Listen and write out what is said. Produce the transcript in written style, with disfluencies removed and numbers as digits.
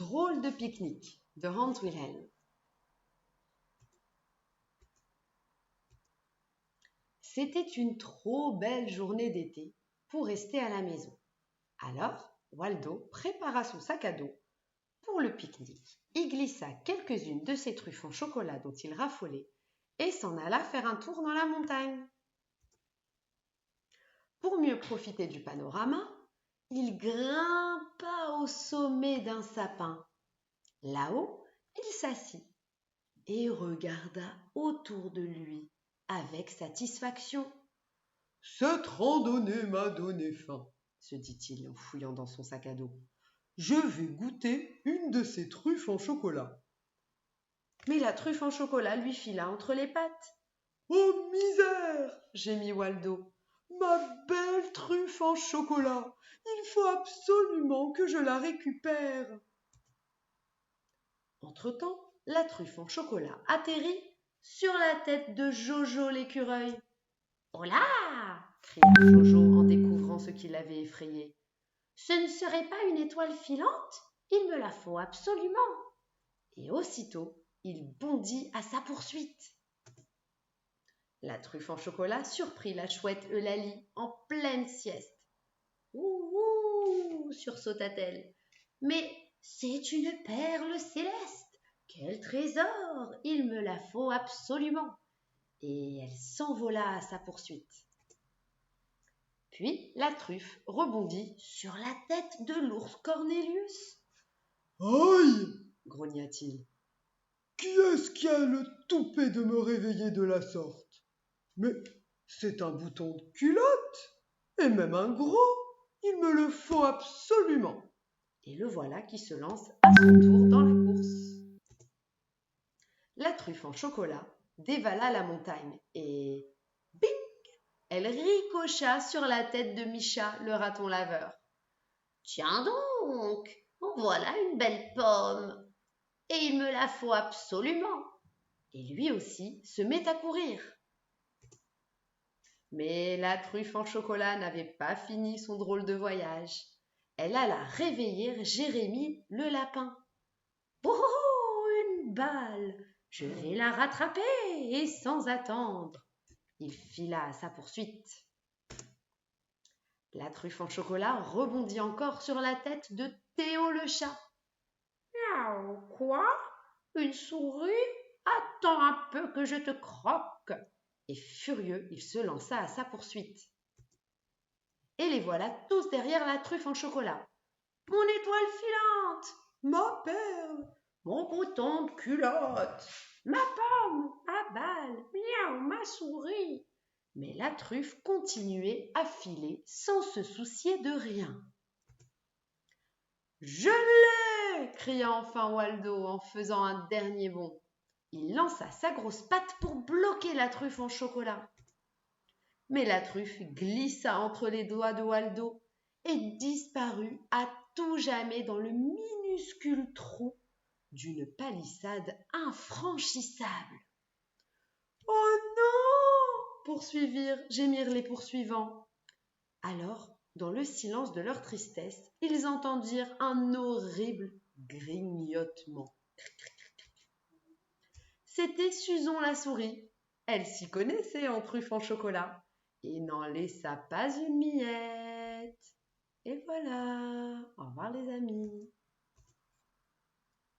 Drôle de pique-nique de Hans Wilhelm. C'était une trop belle journée d'été pour rester à la maison. Alors, Waldo prépara son sac à dos pour le pique-nique. Il glissa quelques-unes de ses truffes en chocolat dont il raffolait et s'en alla faire un tour dans la montagne. Pour mieux profiter du panorama, il grimpa au sommet d'un sapin. Là-haut, il s'assit et regarda autour de lui avec satisfaction. « Cette randonnée m'a donné faim, » se dit-il en fouillant dans son sac à dos. « Je vais goûter une de ces truffes en chocolat. » Mais la truffe en chocolat lui fila entre les pattes. « Oh misère !» gémit Waldo. « Ma belle truffe en chocolat, il faut absolument que je la récupère. » Entre-temps, la truffe en chocolat atterrit sur la tête de Jojo l'écureuil. « Oh là !» cria Jojo en découvrant ce qui l'avait effrayé. « Ce ne serait pas une étoile filante ? Il me la faut absolument !» Et aussitôt, il bondit à sa poursuite. La truffe en chocolat surprit la chouette Eulalie en pleine sieste. « Ouh !» sursauta-t-elle. « Mais c'est une perle céleste ! Quel trésor ! Il me la faut absolument !» Et elle s'envola à sa poursuite. Puis la truffe rebondit sur la tête de l'ours Cornelius. « Aïe !» grogna-t-il. « Qui est-ce qui a le toupet de me réveiller de la sorte ? Mais c'est un bouton de culotte, et même un gros. Il me le faut absolument. » Et le voilà qui se lance à son tour dans la course. La truffe en chocolat dévala la montagne et bing, elle ricocha sur la tête de Micha, le raton laveur. « Tiens donc, voilà une belle pomme, et il me la faut absolument. » Et lui aussi se met à courir. Mais la truffe en chocolat n'avait pas fini son drôle de voyage. Elle alla réveiller Jérémie le lapin. « Oh, une balle! Je vais la rattraper et sans attendre. » Il fila à sa poursuite. La truffe en chocolat rebondit encore sur la tête de Théo le chat. « Miaou, quoi ? Une souris ? Attends un peu que je te croque. » Et furieux, il se lança à sa poursuite. Et les voilà tous derrière la truffe en chocolat. « Mon étoile filante, ma perle, mon bouton de culotte, ma pomme, ma balle, miaou, ma souris. » Mais la truffe continuait à filer sans se soucier de rien. « Je l'ai !» cria enfin Waldo en faisant un dernier bond. Il lança sa grosse patte pour bloquer la truffe en chocolat. Mais la truffe glissa entre les doigts de Waldo et disparut à tout jamais dans le minuscule trou d'une palissade infranchissable. « Oh non !» gémirent les poursuivants. Alors, dans le silence de leur tristesse, ils entendirent un horrible grignotement. C'était Suzon la souris. Elle s'y connaissait en truffes en chocolat et n'en laissa pas une miette. Et voilà. Au revoir les amis.